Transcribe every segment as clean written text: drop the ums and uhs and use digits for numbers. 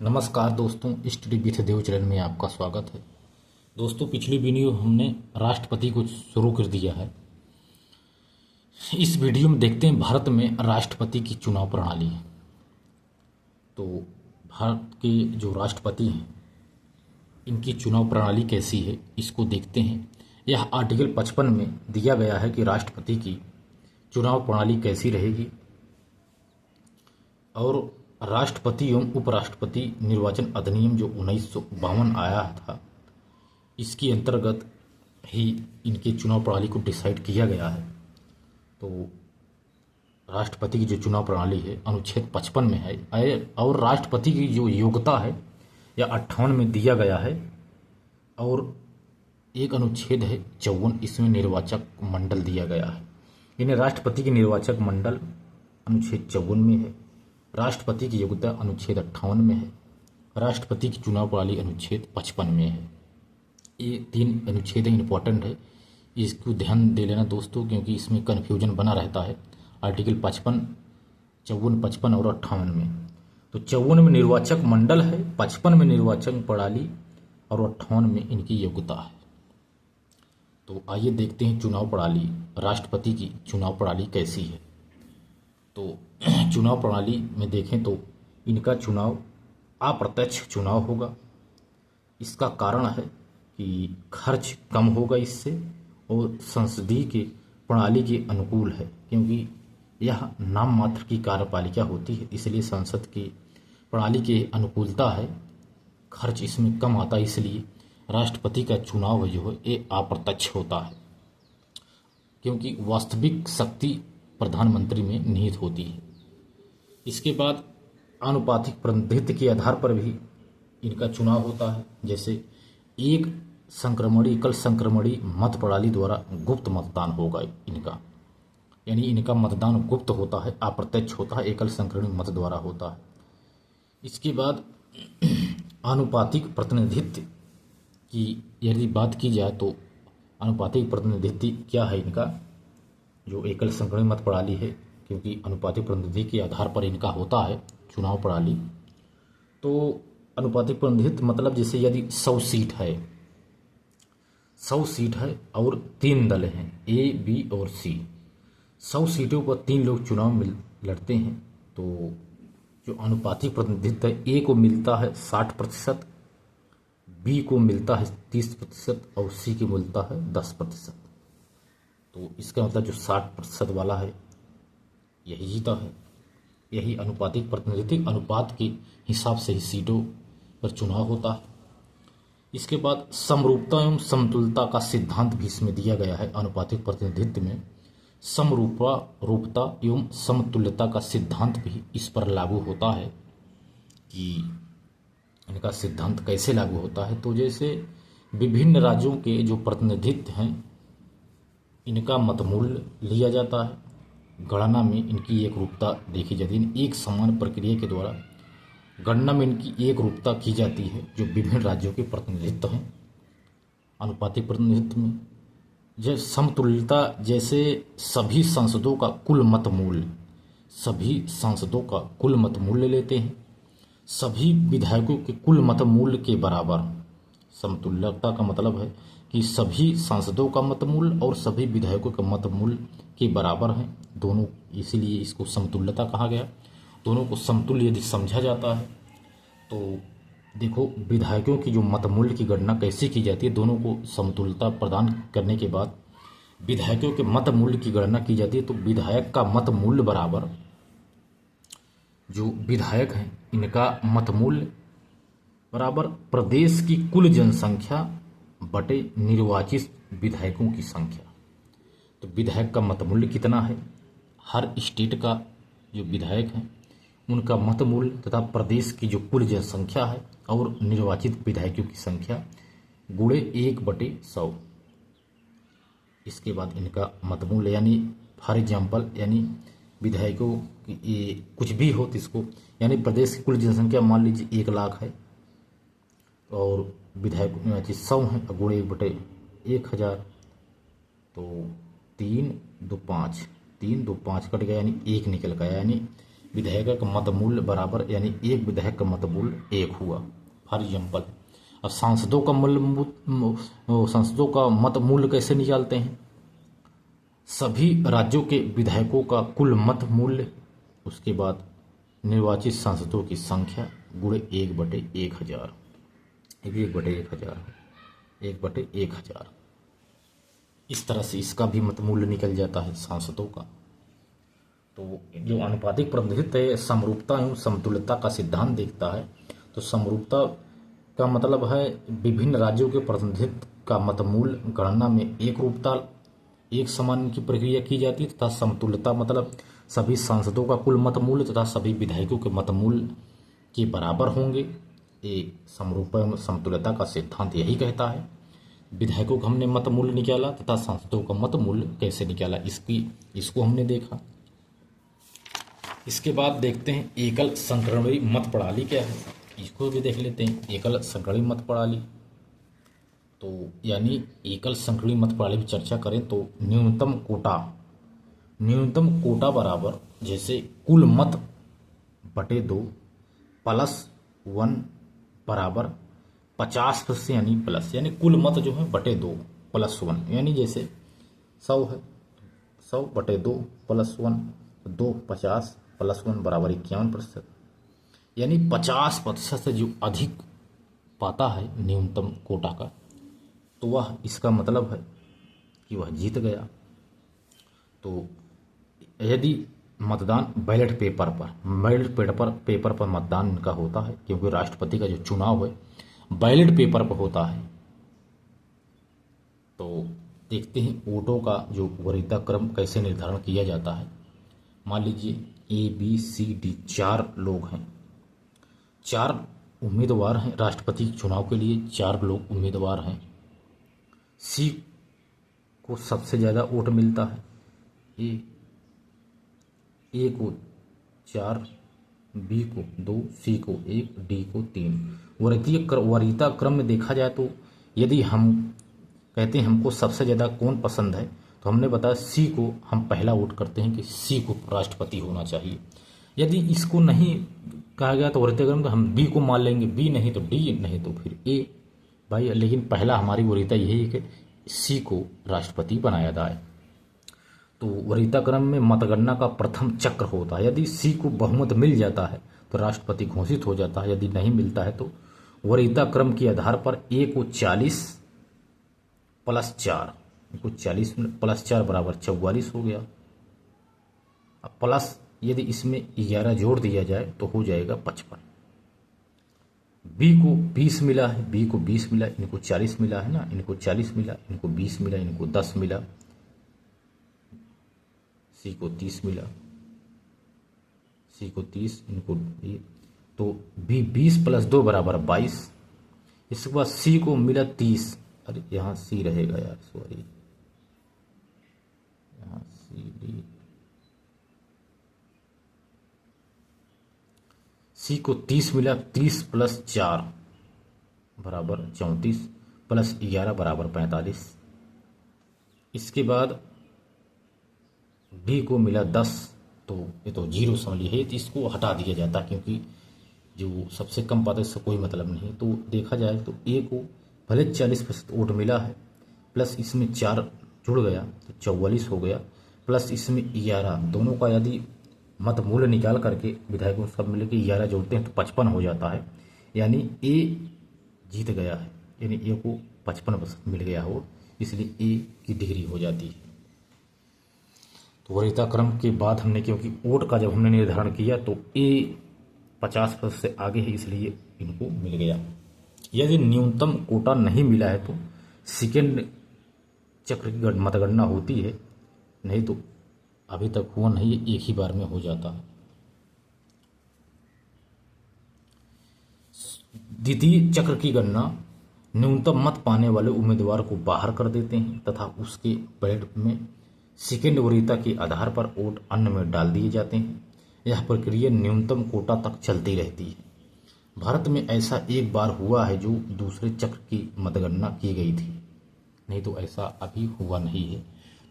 नमस्कार दोस्तों, study with Dev channel में आपका स्वागत है। दोस्तों, पिछली वीडियो हमने राष्ट्रपति को शुरू कर दिया है। इस वीडियो में देखते हैं भारत में राष्ट्रपति की चुनाव प्रणाली। तो भारत के जो राष्ट्रपति हैं इनकी चुनाव प्रणाली कैसी है इसको देखते हैं। यह आर्टिकल 55 में दिया गया है कि राष्ट्रपति की चुनाव प्रणाली कैसी रहेगी और राष्ट्रपति एवं उपराष्ट्रपति निर्वाचन अधिनियम जो 1952 आया था इसके अंतर्गत ही इनके चुनाव प्रणाली को डिसाइड किया गया है। तो राष्ट्रपति की जो चुनाव प्रणाली है अनुच्छेद 55 में है और राष्ट्रपति की जो योग्यता है यह 58 में दिया गया है और एक अनुच्छेद है 54, इसमें निर्वाचक मंडल दिया गया है। इन्हें राष्ट्रपति की निर्वाचक मंडल अनुच्छेद 54 में है, राष्ट्रपति की योग्यता अनुच्छेद 58 में है, राष्ट्रपति की चुनाव प्रणाली अनुच्छेद 55 में है। ये 3 अनुच्छेद इंपॉर्टेंट है, इसको ध्यान दे लेना दोस्तों, क्योंकि इसमें कन्फ्यूजन बना रहता है। आर्टिकल 55, 54, 55 और 58 में। तो 54 में निर्वाचक मंडल है, 55 में निर्वाचन प्रणाली और 58 में इनकी योग्यता है। तो आइए देखते हैं चुनाव प्रणाली, राष्ट्रपति की चुनाव प्रणाली कैसी है। तो चुनाव प्रणाली में देखें तो इनका चुनाव अप्रत्यक्ष चुनाव होगा। इसका कारण है कि खर्च कम होगा इससे और संसदीय के प्रणाली के अनुकूल है, क्योंकि यह नाम मात्र की कार्यपालिका होती है, इसलिए संसद की प्रणाली के अनुकूलता है। खर्च इसमें कम आता है, इसलिए राष्ट्रपति का चुनाव जो है ये अप्रत्यक्ष होता है, क्योंकि वास्तविक शक्ति प्रधानमंत्री में निहित होती है। इसके बाद आनुपातिक प्रतिनिधित्व के आधार पर भी इनका चुनाव होता है। जैसे एकल संक्रमणी मत प्रणाली द्वारा गुप्त मतदान होगा इनका, यानी इनका मतदान गुप्त होता है, अप्रत्यक्ष होता है, एकल संक्रमणी मत द्वारा होता है। इसके बाद आनुपातिक प्रतिनिधित्व की यदि बात की जाए तो आनुपातिक प्रतिनिधित्व क्या है इनका, जो एकल संक्रमणी मत प्रणाली है, क्योंकि अनुपातिक प्रतिनिधित्व के आधार पर इनका होता है चुनाव प्रणाली। तो अनुपातिक प्रतिनिधित्व मतलब जैसे यदि 100 सीट है, 100 सीट है और 3 दल हैं ए, बी और सी। 100 सीटों पर 3 लोग चुनाव में लड़ते हैं। तो जो अनुपातिक प्रतिनिधित्व है, ए को मिलता है 60%, बी को मिलता है 30% और सी को मिलता है 10%। तो इसका मतलब जो 60% वाला है यही जीता है। यही अनुपातिक प्रतिनिधित्व, अनुपात के हिसाब से ही सीटों पर चुनाव होता है। इसके बाद समरूपता एवं समतुल्यता का सिद्धांत भी इसमें दिया गया है। अनुपातिक प्रतिनिधित्व में समरूपता एवं समतुल्यता का सिद्धांत भी इस पर लागू होता है। कि इनका सिद्धांत कैसे लागू होता है, तो जैसे विभिन्न राज्यों के जो प्रतिनिधित्व हैं इनका मतमूल्य लिया जाता है, गणना में इनकी एक रूपता देखी जाती है। एक समान प्रक्रिया के द्वारा गणना में इनकी एक रूपता की जाती है जो विभिन्न राज्यों के प्रतिनिधित्व हैं। अनुपातिक प्रतिनिधित्व में जब समतुल्यता, जैसे सभी सांसदों का कुल मत मूल्य लेते हैं, सभी विधायकों के कुल मत मूल्य के बराबर। समतुल्यता का मतलब है कि सभी सांसदों का मत मूल्य और सभी विधायकों का मत मूल्य के बराबर हैं दोनों, इसीलिए इसको समतुल्यता कहा गया। दोनों को समतुल्य यदि समझा जाता है तो देखो विधायकों की जो मत मूल्य की गणना कैसे की जाती है, दोनों को समतुल्यता प्रदान करने के बाद विधायकों के मत मूल्य की गणना की जाती है। तो विधायक का मत मूल्य बराबर जो विधायक हैं इनका मत मूल्य बराबर प्रदेश की कुल जनसंख्या बटे निर्वाचित विधायकों की संख्या। तो विधायक का मत मूल्य कितना है, हर स्टेट का जो विधायक हैं उनका मत मूल्य तथा प्रदेश की जो कुल जनसंख्या है और निर्वाचित विधायकों की संख्या गुणे 1/100। इसके बाद इनका मत मूल्य, यानी फॉर एग्जाम्पल, यानी विधायकों की कुछ भी हो तो इसको, यानी प्रदेश की कुल जनसंख्या मान लीजिए 1 लाख है और विधायक 100 है, गुणे 1/1000, तो 3 2 5 कट गया, यानी 1 निकल गया। यानी विधायक का मत मूल्य बराबर, यानी एक विधायक का मत मूल्य 1 हुआ, फॉर एग्जाम्पल। अब सांसदों का मत मूल्य कैसे निकालते हैं? सभी राज्यों के विधायकों का कुल मत मूल्य, उसके बाद निर्वाचित सांसदों की संख्या गुणे 1/1000, 1/1000, 1/1000। इस तरह से इसका भी मत मूल्य निकल जाता है सांसदों का। तो जो आनुपातिक प्रतिनिधित्व है समरूपता एवं समतुल्यता का सिद्धांत देखता है। तो समरूपता का मतलब है विभिन्न राज्यों के प्रतिनिधित्व का मत मूल्य गणना में एक रूपता, एक समान की प्रक्रिया की जाती है, तथा समतुल्यता मतलब सभी सांसदों का कुल मत मूल्य तथा सभी विधायकों के मत मूल्य के बराबर होंगे। ये समरूपता एवं समतुल्यता का सिद्धांत यही कहता है। विधायकों का हमने मत मूल्य निकाला तथा सांसदों का मत मूल्य कैसे निकाला, इसको हमने देखा। इसके बाद देखते हैं एकल संक्रमणी मत प्रणाली क्या है, इसको भी देख लेते हैं। एकल संक्रमणी मत प्रणाली, तो यानी एकल संक्रमणी मत प्रणाली की चर्चा करें तो न्यूनतम कोटा बराबर जैसे कुल मत बटे 2 +1 बराबर 50% यानी प्लस, यानी कुल मत जो है बटे 2 +1, यानी जैसे 100 है, 100/2 +1, 2 50 +1 बराबर 51%, यानी 50% से जो अधिक पाता है न्यूनतम कोटा का, तो वह, इसका मतलब है कि वह जीत गया। तो यदि मतदान बैलेट पेपर पर मतदान इनका होता है, क्योंकि राष्ट्रपति का जो चुनाव है बैलेट पेपर पर होता है। तो देखते हैं वोटों का जो वरीयता क्रम कैसे निर्धारण किया जाता है। मान लीजिए ABCD 4 लोग हैं, 4 उम्मीदवार हैं राष्ट्रपति चुनाव के लिए, 4 लोग उम्मीदवार हैं। C को सबसे ज़्यादा वोट मिलता है, ए को 4, B को 2, C को 1, D को 3। वरीयता क्रम में देखा जाए तो यदि हम कहते हैं हमको सबसे ज़्यादा कौन पसंद है, तो हमने बताया C को हम पहला वोट करते हैं कि C को राष्ट्रपति होना चाहिए। यदि इसको नहीं कहा गया तो वरीयता क्रम तो हम B को मान लेंगे, B नहीं तो D, नहीं तो फिर A भाई, लेकिन पहला हमारी वरीयता यही है कि C को राष्ट्रपति बनाया जाए। तो वरीयता क्रम में मतगणना का प्रथम चक्र होता है। यदि C को बहुमत मिल जाता है तो राष्ट्रपति घोषित हो जाता है, यदि नहीं मिलता है तो वरीयता क्रम के आधार पर A को 40 + 4, इनको 40 + 4 बराबर 44 हो गया। अब प्लस यदि इसमें 11 जोड़ दिया जाए तो हो जाएगा 55। B को 20 मिला है, B को 20 मिला, इनको 40 मिला है ना, इनको 40 मिला, इनको 20 मिला, इनको 10 मिला, C को 30 मिला, C को 30, इनको तो B 20 + 2 बराबर 22। इसके बाद C को मिला 30, अरे यहाँ C रहेगा यार, सॉरी, यहाँ C को 30 मिला, 30 + 4 बराबर 34 + 11 बराबर 45। इसके बाद D को मिला 10, तो ये तो 0 समझ लीजिए, तो इसको हटा दिया जाता है क्योंकि जो सबसे कम पाता है इससे कोई मतलब नहीं। तो देखा जाए तो A को भले 40% वोट मिला है, प्लस इसमें 4 जुड़ गया तो 44 हो गया, प्लस इसमें 11, दोनों का यदि मत मूल्य निकाल करके विधायकों सब मिले के 11 जोड़ते हैं तो 55 हो जाता है, यानी A जीत गया है, यानी A को 55% मिल गया हो, इसलिए A की डिग्री हो जाती है। तो वरीयता क्रम के बाद हमने, क्योंकि वोट का जब हमने निर्धारण किया तो A 50% से आगे है, इसलिए इनको मिल गया। यदि न्यूनतम कोटा नहीं मिला है तो सेकेंड चक्र की मतगणना होती है, नहीं तो अभी तक हुआ नहीं है, एक ही बार में हो जाता है। द्वितीय चक्र की गणना न्यूनतम मत पाने वाले उम्मीदवार को बाहर कर देते हैं तथा उसके बैलेट में सेकेंड वरीयता के आधार पर वोट अन्य में डाल दिए जाते हैं। यह प्रक्रिया न्यूनतम कोटा तक चलती रहती है। भारत में ऐसा एक बार हुआ है जो दूसरे चक्र की मतगणना की गई थी, नहीं तो ऐसा अभी हुआ नहीं है।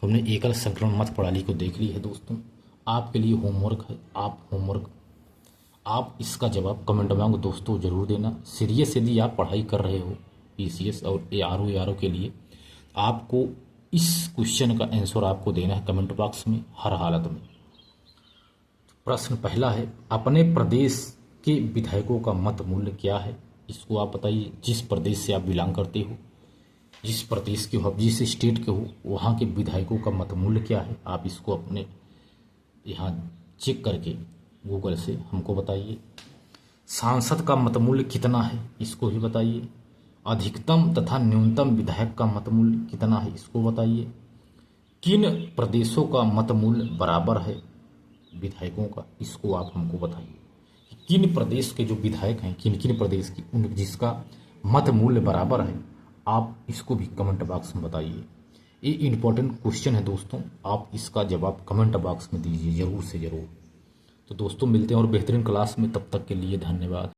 तो हमने एकल संक्रमण मत प्रणाली को देख ली है दोस्तों, आपके लिए होमवर्क है, आप इसका जवाब कमेंट में दोस्तों ज़रूर देना। सीरियस यदि आप पढ़ाई कर रहे हो पीसीएस और एआरओ के लिए, आपको इस क्वेश्चन का आंसर आपको देना है कमेंट बॉक्स में हर हालत में। प्रश्न पहला है, अपने प्रदेश के विधायकों का मत मूल्य क्या है? इसको आप बताइए। जिस प्रदेश से आप बिलोंग करते हो, जिस प्रदेश के हो, जिस स्टेट के हो, वहाँ के विधायकों का मत मूल्य क्या है? आप इसको अपने यहाँ चेक करके गूगल से हमको बताइए। सांसद का मत मूल्य कितना है? इसको भी बताइए। अधिकतम तथा न्यूनतम विधायक का मत मूल्य कितना है? इसको बताइए। किन प्रदेशों का मत मूल्य बराबर है विधायकों का? इसको आप हमको बताइए। किन प्रदेश के जो विधायक हैं, किन किन प्रदेश की, उन जिसका मत मूल्य बराबर है, आप इसको भी कमेंट बॉक्स में बताइए। ये इम्पोर्टेंट क्वेश्चन है दोस्तों, आप इसका जवाब कमेंट बॉक्स में दीजिए ज़रूर से ज़रूर। तो दोस्तों मिलते हैं और बेहतरीन क्लास में, तब तक के लिए धन्यवाद।